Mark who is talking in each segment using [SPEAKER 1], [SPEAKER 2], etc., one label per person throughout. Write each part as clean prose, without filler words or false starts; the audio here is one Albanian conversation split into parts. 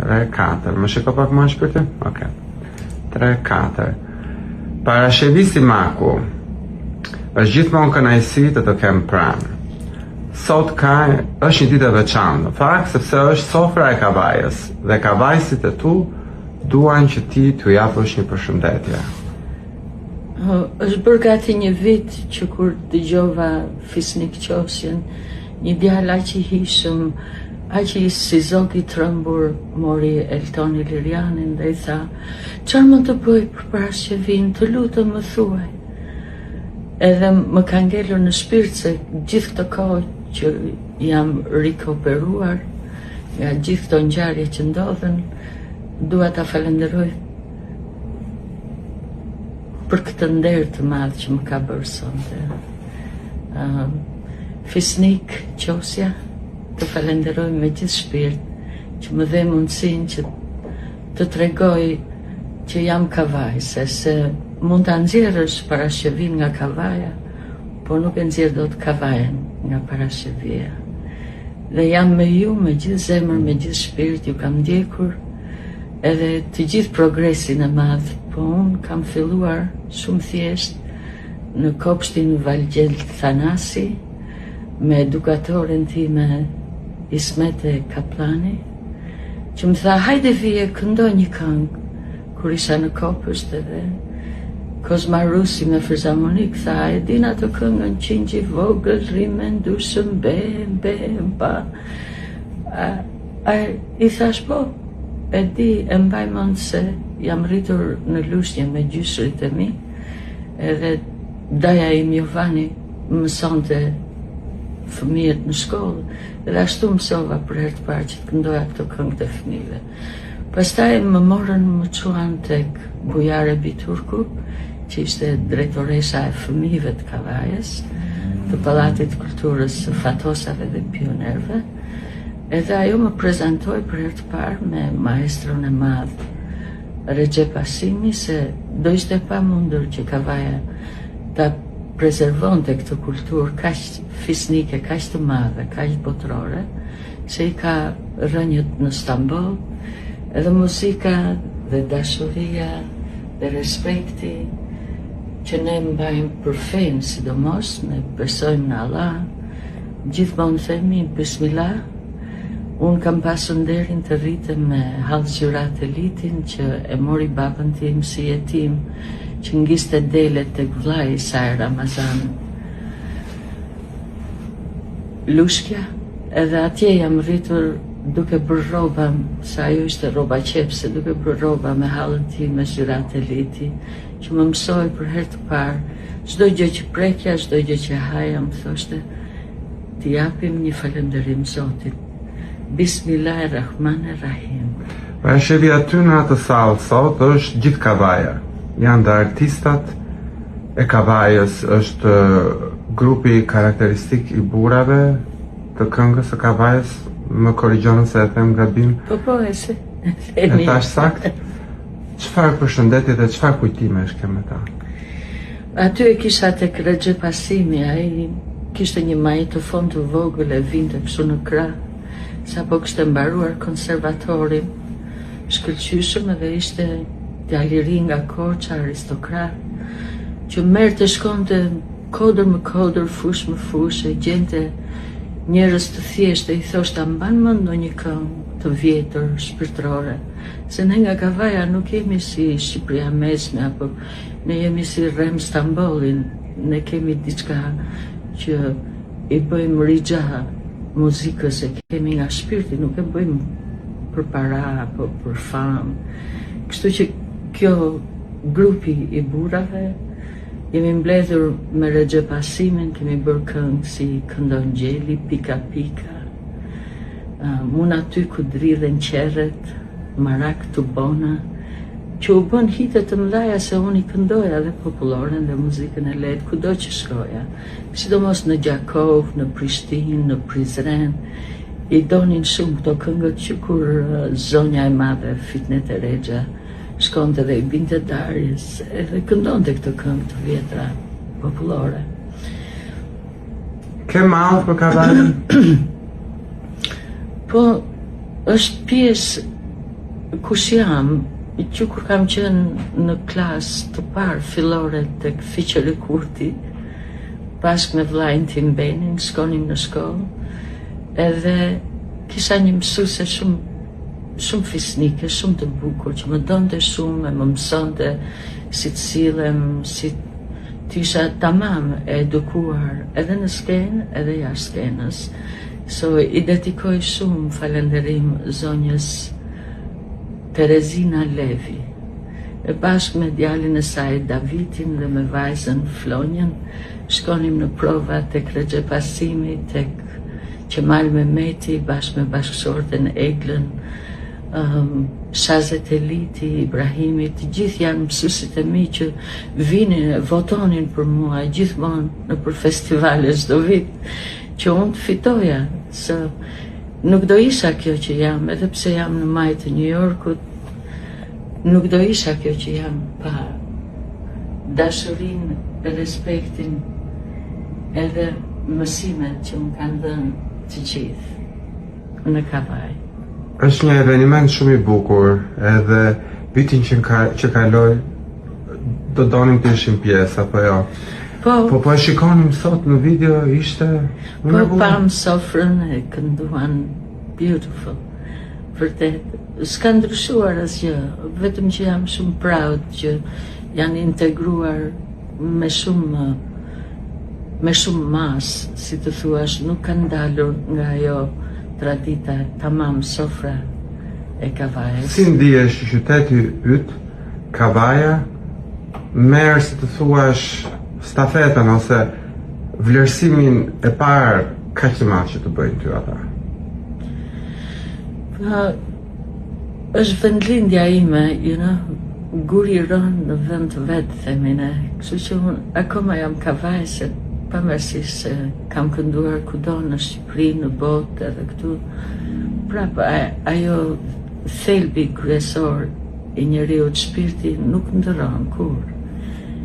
[SPEAKER 1] 3-4. Më shiko pak më shpirti? Ok. 3-4. Parashevisi Maku. Është gjithmonë kënaqësi të të kem pranë. Sot është një ditë e veçantë, në fakt sepse është sofra e Kavajës dhe kavajësit e tu duan që ti t'u japësh një përshëndetje.
[SPEAKER 2] Është bërë gati një vit që kur dëgjova Fisnik Qosjen, një djalë aq i hishëm, aq i si zogi trembur, mori Eltoni Lirianin dhe i tha: "Çfarë mund të bëj për Parashevin, të lutem më thuaj." Edhe më ka ngelur në shpirt se gjithë këtë kohë që jam rikoperuar nga gjithë këto ngjarje që ndodhen, dua ta falenderoj për këtë nder të madh që më ka bërë sonte. Fisnik Qosja, të falenderoj me gjithë shpirt që më dhe mundësinë që të tregoj që jam kavajse, se mund ta nxjerrësh Parashevin nga Kavaja, por nuk e nxjerr dot Kavajen nga Parashevia. Dhe jam me ju me gjithë zemër, me gjithë shpirt, ju kam ndjekur edhe të gjithë progresin e madh, po unë kam filluar shumë thjesht në kopshtin Valgjel Thanasi me edukatorin time Ismete Kaplani, që më tha: "Hajde vije, këndo një këngë." Kur isha në kopësht edhe Kozma Rusi me filharmonik tha: "E din atë këngën Qingji vogël, rrimen dushëm bem pa." I thash: "Po, e di, e mbaj mend se jam rritur në lushnje me gjyshrit e mi, edhe daja im Jovani mësonte fëmijët në shkollë, dhe ashtu mësova për herë të parë që të këndoja këto këngë të fëmijëve." Pastaj më morën më çuan tek Bujare Biturku, që ishte drejtoresha e fëmijëve të Kavajës, të Pallatit Kulturës së Fatosave dhe Pionerëve, edhe ajo më prezantoi për herë të parë me maestron e madh Recep Asimi, se do ishte pamundur që Kavaja ta prezervonte këtë kulturë kaq fisnike, kaq të madhe, kaq botërore, se i ka rënjët në Stamboll, edhe muzika dhe dashuria dhe respekti që ne mbajmë për fenë, sidomos ne besojmë në Allah, gjithmonë themi Bismillah. Unë kam pasur nderin të rritem me Hallxhyrat Elitin, që e mori babën tim si jetim, që ngiste delet tek vllai i saj Ramazan Lushkja, edhe atje jam rritur duke bërë rroba, sa ajo ishte rroba qepse, duke bërë rroba me hallën tim me Xhyrat Eliti, që më mësoi për herë të parë çdo gjë që prekja, çdo gjë që haja, më thoshte: "T'i japim një falënderim Zotit. Bismillahirrahmanirrahim."
[SPEAKER 1] Parashevi aty në atë sallë sot është gjithë Kavaja. Janë dhe artistat e Kavajës, është grupi karakteristik i burrave të këngës së Kavajës. Më korrigjon se e them gabim.
[SPEAKER 2] Po, e se.
[SPEAKER 1] E tash sakt? Çfarë përshëndetje dhe çfarë kujtimesh ke me ta?
[SPEAKER 2] Aty e kisha tek Recep Asimi, ai kishte një majtofon të vogël e vinte kështu në krah, sapo kishte mbaruar konservatorin, shkëlqyshëm, edhe ishte djalë i ri nga Korça, aristokrat, që merrte shkonte kodër më kodër, fush më fush, e gjente njerëz të thjeshtë, i thoshte: "Mban mend ndonjë këngë të vjetër, shpirtërore, se ne nga Kavaja nuk jemi si Shqipëria mesme, apo ne jemi si Rem Stambollin, ne kemi diçka që i bëjmë rixha muzikës, e kemi nga shpirti, nuk e bëjmë për para apo për famë." Kështu që kjo grupi i burrave jemi mbledhur me Recep Asimin, kemi bërë këngë si Këndon Gjeli, Pika Pika, Mun aty ku dridhen qerret, Marak të bona, që u bën hite të mëdha se unë i këndoja dhe populloren dhe muzikën e lehtë kudo që shkoja, sidomos në Gjakov, në Prishtinë, në Prizren. I donin shumë këto këngët që kur zonja e madhe Fitnet e Rexha shkonte dhe i binte darjes, edhe këndonte këto këngë të vjetra popullore.
[SPEAKER 1] Ke mall për Kavajën?
[SPEAKER 2] Po, është pjesë kush jam, që kur kam qenë në klasë të parë fillore tek Fiqeri Kurti, bashkë me vllajin tim Benin, shkonim në shkollë, edhe kisha një mësuese shumë fisnike, shumë të bukur, që më donte shumë, e më mësonte si të sillem, si të isha tamam e edukuar edhe në skenë edhe jashtë skenës. So i dedikoj shumë falënderim zonjës Terezina Levi. E bashkë me djalin e saj Davidin dhe me vajzën Flonjën, shkonim në prova tek Rexhe Pasimi, tek Qemal Mehmeti, bashkë me bashkësorten Eglën, Shazet Eliti, Ibrahimi, të gjithë janë mësuesit e mi që vinin, votonin për mua gjithmonë në për festivale çdo vit, që unë të fitoja, se nuk do isha kjo që jam, edhe pse jam në majtë të New Yorkut, nuk do isha kjo që jam pa dashurinë, respektin, edhe mësimet që më kanë dhënë të gjithë në Kavaj.
[SPEAKER 1] Është një eveniment shumë i bukur, edhe vitin që kaloi do donim të ishim pjesë, apo jo? Po e shikonim sot në video, ishte...
[SPEAKER 2] Po pam sofrën e kënduan beautiful. Vërtet, s'ka ndryshuar asgjë, vetëm që jam shumë proud që janë integruar me shumë mas, si të thuash, nuk kanë dalur nga ajo tradita tamam sofra e Kavajës.
[SPEAKER 1] Si ndihesh qyteti yt, Kavaja, merr si të thuash stafetën ose vlerësimin e parë kaq të madh që të bëjnë ty ata?
[SPEAKER 2] Është vendlindja ime, guri rënë në vend të vetë, themi ne. Kështu që unë akoma jam kavajse, pavarësisht se kam kënduar kudo në Shqipëri, në botë edhe këtu. Prapë ajo thelbi kryesor i njeriut, shpirti, nuk ndërron kur.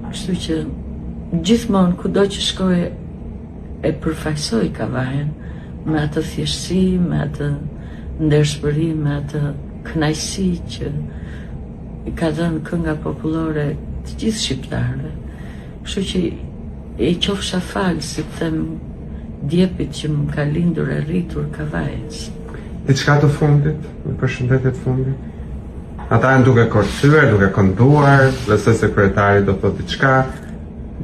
[SPEAKER 2] Kështu që gjithmonë kudo që shkoj e përfaqësoj Kavajën me atë thjeshtësi, me atë ndershmëri, me atë kënaqësi që i ka dhënë kënga popullore të gjithë shqiptarëve. Kështu që e qofsha falë, si të them, djepit që më ka lindur e rritur Kavajës.
[SPEAKER 1] Diçka të fundit, në përshëndetje të fundit? Ata janë duke korcyer, duke kënduar, dhe se sekretari do thotë diçka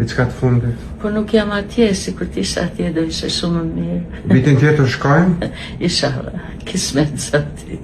[SPEAKER 1] të fundit.
[SPEAKER 2] Po nuk jam atje, si kur t'isha atje do ishe shumë më mirë.
[SPEAKER 1] Vitin tjetër shkojmë?
[SPEAKER 2] Inshallah, kismet zoti.